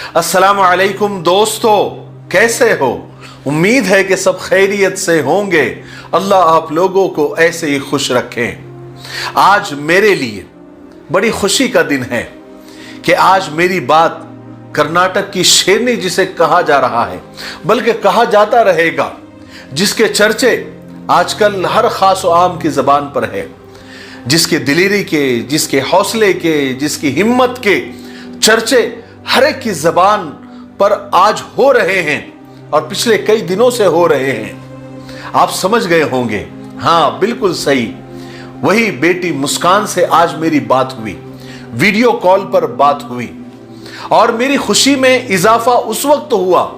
अस्सलामु अलैकुम दोस्तों, कैसे हो? उम्मीद है कि सब खैरियत से होंगे। अल्लाह आप लोगों को ऐसे ही खुश रखें। आज मेरे लिए बड़ी खुशी का दिन है कि आज मेरी बात कर्नाटक की शेरनी जिसे कहा जा रहा है, बल्कि कहा जाता रहेगा, जिसके चर्चे आजकल हर खास व आम की जबान पर है, जिसके दिलेरी के, जिसके हौसले के, जिसकी हिम्मत के चर्चे हर एक की जबान पर आज हो रहे हैं और पिछले कई दिनों से हो रहे हैं। आप समझ गए होंगे, हाँ बिल्कुल सही, वही बेटी मुस्कान से आज मेरी बात हुई, वीडियो कॉल पर बात हुई। और मेरी खुशी में इजाफा उस वक्त हुआ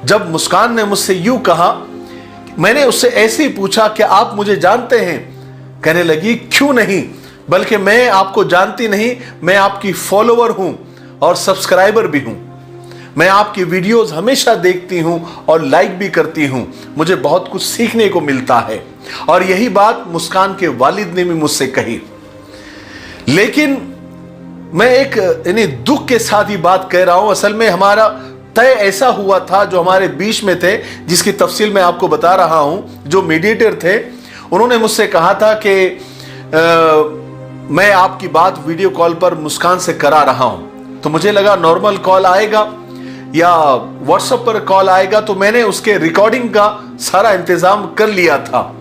जब मुस्कान ने मुझसे यूं कहा, मैंने उससे ऐसे ही पूछा कि आप मुझे जानते हैं? कहने लगी क्यों नहीं, बल्कि मैं आपको जानती नहीं, मैं आपकी फॉलोवर हूं और सब्सक्राइबर भी हूं। मैं आपकी वीडियोस हमेशा देखती हूं और लाइक भी करती हूं, मुझे बहुत कुछ सीखने को मिलता है। और यही बात मुस्कान के वालिद ने भी मुझसे कही। लेकिन मैं एक दुख के साथ ही बात कह रहा हूं। असल में हमारा तय ऐसा हुआ था, जो हमारे बीच में थे, जिसकी तफसील मैं आपको बता रहा हूं। जो मीडिएटर थे उन्होंने मुझसे कहा था कि मैं आपकी बात वीडियो कॉल पर मुस्कान से करा रहा हूं। तो मुझे लगा नॉर्मल कॉल आएगा या व्हाट्सएप पर कॉल आएगा, तो मैंने उसके रिकॉर्डिंग का सारा इंतजाम कर लिया था।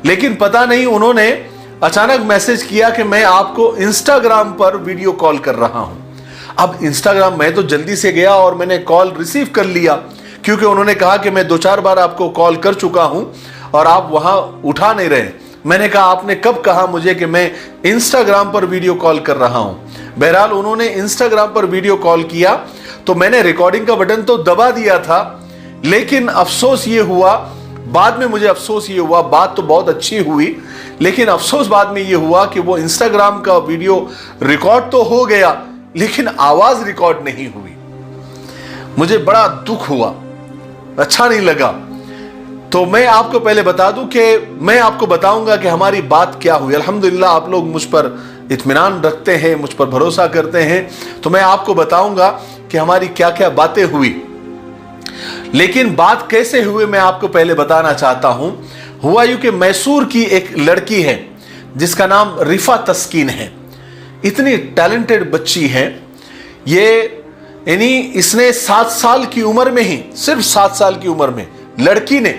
लेकिन पता नहीं उन्होंने अचानक मैसेज किया कि मैं आपको इंस्टाग्राम पर वीडियो कॉल कर रहा हूं। अब इंस्टाग्राम मैं तो जल्दी से गया और मैंने कॉल रिसीव कर लिया, क्योंकि उन्होंने कहा कि मैं 2-4 बार आपको कॉल कर चुका हूं और आप वहां उठा नहीं रहे। मैंने कहा आपने कब कहा मुझे कि मैं इंस्टाग्राम पर वीडियो कॉल कर रहा हूं? बहरहाल उन्होंने इंस्टाग्राम पर वीडियो कॉल किया, तो मैंने रिकॉर्डिंग का बटन तो दबा दिया था। लेकिन अफसोस ये हुआ, बाद में मुझे अफसोस ये हुआ, बात तो बहुत अच्छी हुई, लेकिन अफसोस बाद में ये हुआ कि वो इंस्टाग्राम का वीडियो रिकॉर्ड तो हो गया, लेकिन आवाज रिकॉर्ड नहीं हुई। मुझे बड़ा दुख हुआ, अच्छा नहीं लगा। तो मैं आपको पहले बता दूं कि मैं आपको बताऊंगा कि हमारी बात क्या हुई। अल्हम्दुलिल्लाह आप लोग मुझ पर इत्मीनान रखते हैं, मुझ पर भरोसा करते हैं, तो मैं आपको बताऊंगा कि हमारी क्या क्या बातें हुई। लेकिन बात कैसे हुई मैं आपको पहले बताना चाहता हूं। हुआ यूं कि मैसूर की एक लड़की है जिसका नाम रिफा तस्कीन है। इतनी टैलेंटेड बच्ची है ये, इसने 7 साल की उम्र में ही, सिर्फ 7 साल की उम्र में लड़की ने,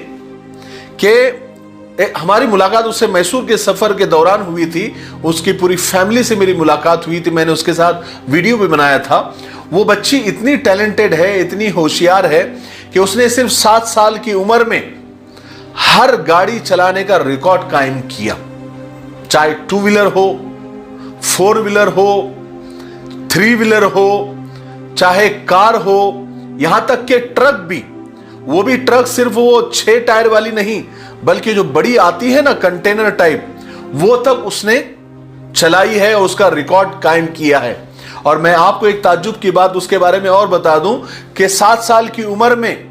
कि हमारी मुलाकात उससे मैसूर के सफर के दौरान हुई थी। उसकी पूरी फैमिली से मेरी मुलाकात हुई थी, मैंने उसके साथ वीडियो भी बनाया था। वो बच्ची इतनी टैलेंटेड है, इतनी होशियार है कि उसने सिर्फ 7 साल की उम्र में हर गाड़ी चलाने का रिकॉर्ड कायम किया। चाहे 2 व्हीलर हो, 4 व्हीलर हो, 3 व्हीलर हो, चाहे कार हो, यहां तक के ट्रक भी। वो भी ट्रक सिर्फ वो 6 टायर वाली नहीं, बल्कि जो बड़ी आती है ना कंटेनर टाइप, वो तक उसने चलाई है और उसका रिकॉर्ड कायम किया है। और मैं आपको एक ताज्जुब की बात उसके बारे में और बता दूं कि 7 साल की उम्र में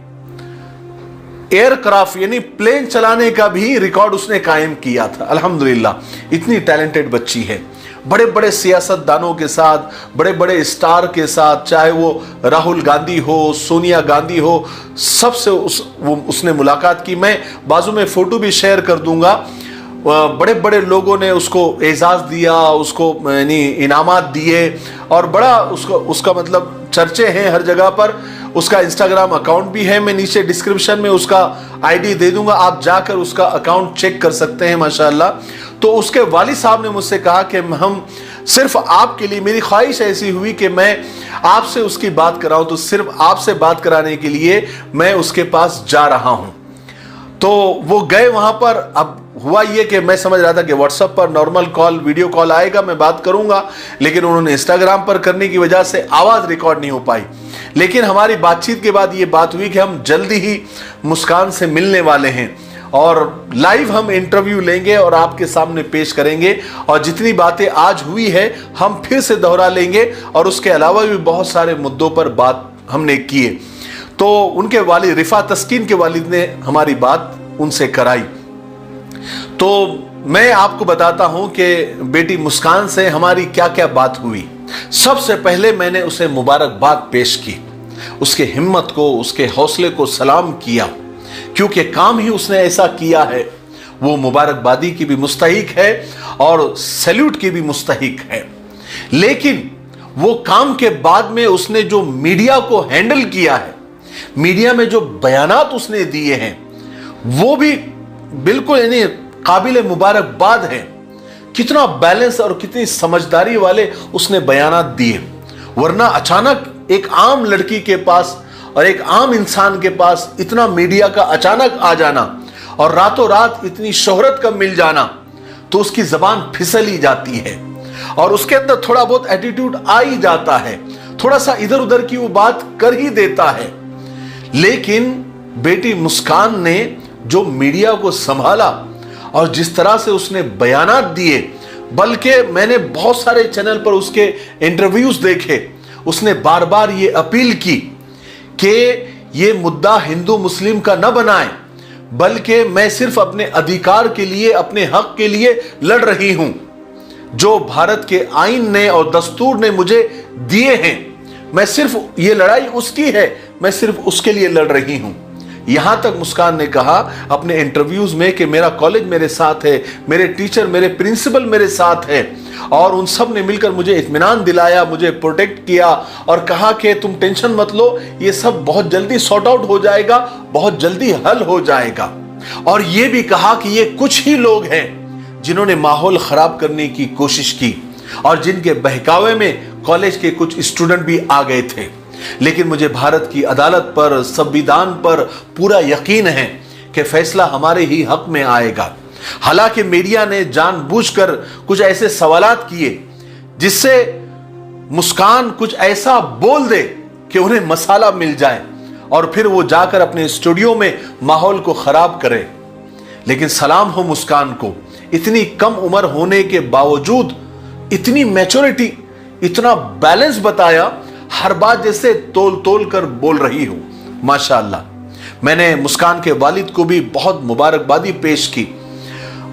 एयरक्राफ्ट यानी प्लेन चलाने का भी रिकॉर्ड उसने कायम किया था। अल्हम्दुलिल्लाह, इतनी टैलेंटेड बच्ची है। बड़े बड़े सियासतदानों के साथ, बड़े बड़े स्टार के साथ, चाहे वो राहुल गांधी हो, सोनिया गांधी हो, सबसे उसने मुलाकात की। मैं बाजू में फोटो भी शेयर कर दूंगा। बड़े बड़े लोगों ने उसको एजाज दिया, उसको इनामात दिए और बड़ा उसका मतलब चर्चे हैं हर जगह पर। उसका इंस्टाग्राम अकाउंट भी है, मैं नीचे डिस्क्रिप्शन में उसका आईडी दे दूंगा, आप जाकर उसका अकाउंट चेक कर सकते हैं माशाल्लाह। तो उसके वालिद साहब ने मुझसे कहा कि हम सिर्फ आपके लिए, मेरी ख्वाहिश ऐसी हुई कि मैं आपसे उसकी बात कराऊं, तो सिर्फ आपसे बात कराने के लिए मैं उसके पास जा रहा हूं। तो वो गए वहां पर। अब हुआ ये कि मैं समझ रहा था कि व्हाट्सएप पर नॉर्मल कॉल, वीडियो कॉल आएगा, मैं बात करूंगा, लेकिन उन्होंने इंस्टाग्राम पर करने की वजह से आवाज रिकॉर्ड नहीं हो पाई। लेकिन हमारी बातचीत के बाद ये बात हुई कि हम जल्दी ही मुस्कान से मिलने वाले हैं और लाइव हम इंटरव्यू लेंगे और आपके सामने पेश करेंगे। और जितनी बातें आज हुई है हम फिर से दोहरा लेंगे, और उसके अलावा भी बहुत सारे मुद्दों पर बात हमने किए। तो उनके वालिद, रिफा तस्कीन के वालिद ने हमारी बात उनसे कराई। तो मैं आपको बताता हूं कि बेटी मुस्कान से हमारी क्या क्या बात हुई। सबसे पहले मैंने उसे मुबारकबाद पेश की। उसके हिम्मत को, उसके हौसले को सलाम किया, क्योंकि काम ही उसने ऐसा किया है। वो मुबारकबादी की भी मुस्तहिक है और सैल्यूट की भी मुस्तहिक है। लेकिन वो काम के बाद में उसने जो मीडिया को हैंडल किया है, मीडिया में जो बयानात उसने दिए हैं, वो भी बिल्कुल यानी काबिल मुबारकबाद है। कितना बैलेंस और कितनी समझदारी वाले उसने बयानात दिए। वरना अचानक एक आम लड़की के पास और एक आम इंसान के पास इतना मीडिया का अचानक आ जाना और रातों रात इतनी शोहरत का मिल जाना, तो उसकी जबान फिसल ही जाती है और उसके अंदर थोड़ा बहुत एटीट्यूड आ ही जाता है, थोड़ा सा इधर उधर की वो बात कर ही देता है। लेकिन बेटी मुस्कान ने जो मीडिया को संभाला और जिस तरह से उसने बयानात दिए, बल्कि मैंने बहुत सारे चैनल पर उसके इंटरव्यूज देखे, उसने बार बार ये अपील की कि ये मुद्दा हिंदू मुस्लिम का न बनाए, बल्कि मैं सिर्फ अपने अधिकार के लिए, अपने हक के लिए लड़ रही हूं जो भारत के आईन ने और दस्तूर ने मुझे दिए हैं। मैं सिर्फ ये लड़ाई उसकी है, मैं सिर्फ उसके लिए लड़ रही हूं। यहां तक मुस्कान ने कहा अपने इंटरव्यूज में कि मेरा कॉलेज मेरे साथ है, मेरे टीचर, मेरे प्रिंसिपल मेरे साथ है और उन सब ने मिलकर मुझे इत्मीनान दिलाया, मुझे प्रोटेक्ट किया और कहा कि तुम टेंशन मत लो, ये सब बहुत जल्दी सॉर्ट आउट हो जाएगा, बहुत जल्दी हल हो जाएगा। और ये भी कहा कि ये कुछ ही लोग हैं जिन्होंने माहौल खराब करने की कोशिश की और जिनके बहकावे में कॉलेज के कुछ स्टूडेंट भी आ गए थे। लेकिन मुझे भारत की अदालत पर, संविधान पर पूरा यकीन है कि फैसला हमारे ही हक में आएगा। हालांकि मीडिया ने जानबूझकर कुछ ऐसे सवालात किए जिससे मुस्कान कुछ ऐसा बोल दे कि उन्हें मसाला मिल जाए और फिर वो जाकर अपने स्टूडियो में माहौल को खराब करे। लेकिन सलाम हो मुस्कान को, इतनी कम उम्र होने के बावजूद इतनी मैच्योरिटी, इतना बैलेंस बताया, हर बात जैसे तोल तोल कर बोल रही हो, माशाअल्लाह। मैंने मुस्कान के वालिद को भी बहुत मुबारकबादी पेश की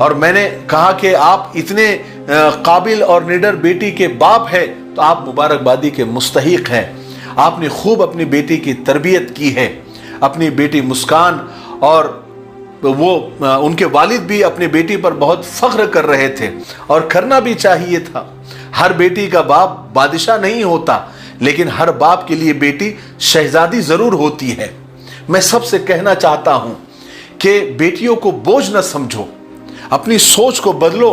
और मैंने कहा कि आप इतने काबिल और निडर बेटी के बाप हैं तो आप मुबारकबादी के मुस्तहिक हैं। आपने खूब अपनी बेटी की तरबियत की है। अपनी बेटी मुस्कान और वो उनके वालिद भी अपनी बेटी पर बहुत फख्र कर रहे थे और करना भी चाहिए था। हर बेटी का बाप बादशाह नहीं होता, लेकिन हर बाप के लिए बेटी शहजादी जरूर होती है। मैं सबसे कहना चाहता हूं कि बेटियों को बोझ न समझो, अपनी सोच को बदलो।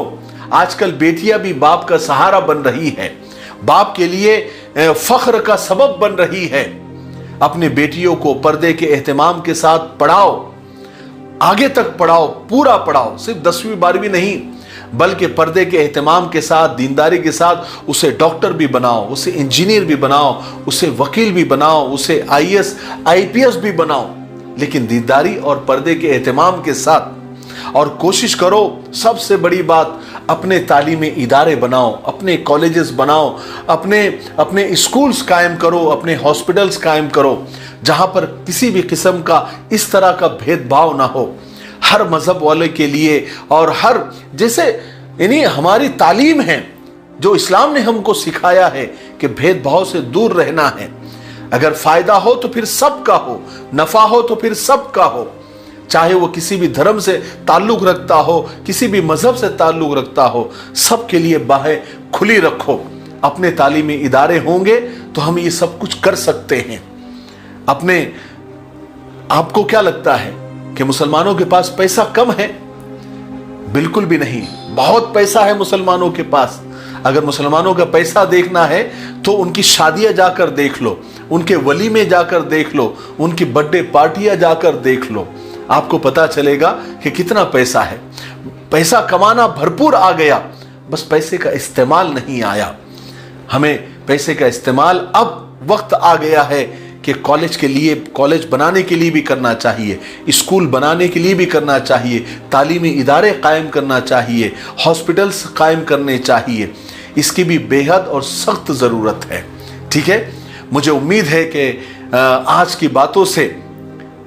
आजकल बेटियां भी बाप का सहारा बन रही है, बाप के लिए फख्र का सबब बन रही है। अपनी बेटियों को पर्दे के एहतमाम के साथ पढ़ाओ, आगे तक पढ़ाओ, पूरा पढ़ाओ, सिर्फ 10वीं 12वीं नहीं, बल्कि पर्दे के एहतमाम के साथ, दीनदारी के साथ उसे डॉक्टर भी बनाओ, उसे इंजीनियर भी बनाओ, उसे वकील भी बनाओ, उसे IAS IPS भी बनाओ, लेकिन दीनदारी और पर्दे के एहतमाम के साथ। और कोशिश करो, सबसे बड़ी बात, अपने तालीमी इदारे बनाओ, अपने कॉलेजेस बनाओ, अपने स्कूल्स कायम करो, अपने हॉस्पिटल्स कायम करो, जहां पर किसी भी किस्म का इस तरह का भेदभाव ना हो, हर मजहब वाले के लिए। और हर जैसे यानी हमारी तालीम है, जो इस्लाम ने हमको सिखाया है कि भेदभाव से दूर रहना है। अगर फायदा हो तो फिर सबका हो, नफा हो तो फिर सबका हो, चाहे वो किसी भी धर्म से ताल्लुक रखता हो, किसी भी मजहब से ताल्लुक रखता हो, सबके लिए बाहें खुली रखो। अपने तालीमी इदारे होंगे तो हम ये सब कुछ कर सकते हैं। आपको क्या लगता है कि मुसलमानों के पास पैसा कम है? बिल्कुल भी नहीं, बहुत पैसा है मुसलमानों के पास। अगर मुसलमानों का पैसा देखना है तो उनकी शादियां जाकर देख लो, उनके वलीमे जाकर देख लो, उनकी बर्थडे पार्टियां जाकर देख लो, आपको पता चलेगा कि कितना पैसा है। पैसा कमाना भरपूर आ गया, बस पैसे का इस्तेमाल नहीं आया। हमें पैसे का इस्तेमाल अब वक्त आ गया है कि कॉलेज बनाने के लिए भी करना चाहिए, स्कूल बनाने के लिए भी करना चाहिए, तालीमी इदारे कायम करना चाहिए, हॉस्पिटल्स कायम करने चाहिए। इसकी भी बेहद और सख्त ज़रूरत है। ठीक है, मुझे उम्मीद है कि आज की बातों से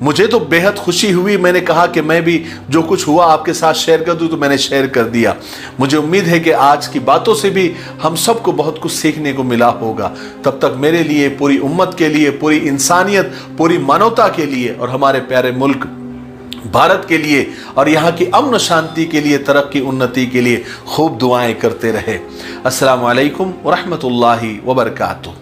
मुझे तो बेहद खुशी हुई। मैंने कहा कि मैं भी जो कुछ हुआ आपके साथ शेयर कर दूं, तो मैंने शेयर कर दिया। मुझे उम्मीद है कि आज की बातों से भी हम सबको बहुत कुछ सीखने को मिला होगा। तब तक मेरे लिए, पूरी उम्मत के लिए, पूरी इंसानियत, पूरी मानवता के लिए और हमारे प्यारे मुल्क भारत के लिए और यहाँ की अमन शांति के लिए, तरक्की उन्नति के लिए खूब दुआएं करते रहे। अस्सलामु अलैकुम व रहमतुल्लाहि व बरकातुहू।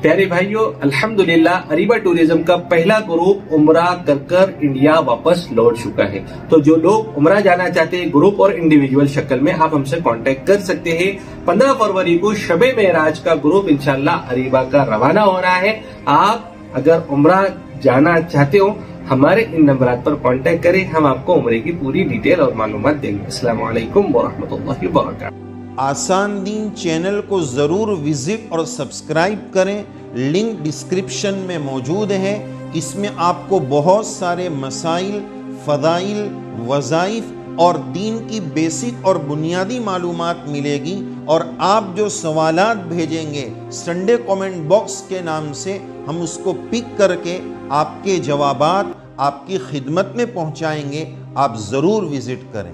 प्यारे भाइयों, अल्हम्दुलिल्लाह अरीबा टूरिज्म का पहला ग्रुप उम्रा कर इंडिया वापस लौट चुका है। तो जो लोग उम्रा जाना चाहते हैं ग्रुप और इंडिविजुअल शक्ल में, आप हमसे कांटेक्ट कर सकते हैं। 15 फरवरी को शबे मेराज का ग्रुप इंशाल्लाह अरीबा का रवाना हो रहा है। आप अगर उम्रा जाना चाहते हो, हमारे इन नंबरात पर कांटेक्ट करें, हम आपको उम्रे की पूरी डिटेल और मालूमात देंगे। अस्सलामु अलैकुम व रहमतुल्लाहि व बरकातुहू। आसान दीन चैनल को ज़रूर विज़िट और सब्सक्राइब करें। लिंक डिस्क्रिप्शन में मौजूद है। इसमें आपको बहुत सारे मसाइल, फ़दाइल, वज़ाइफ और दीन की बेसिक और बुनियादी मालूमात मिलेगी। और आप जो सवालात भेजेंगे संडे कमेंट बॉक्स के नाम से, हम उसको पिक करके आपके जवाबात आपकी खिदमत में पहुंचाएंगे। आप ज़रूर विज़िट करें।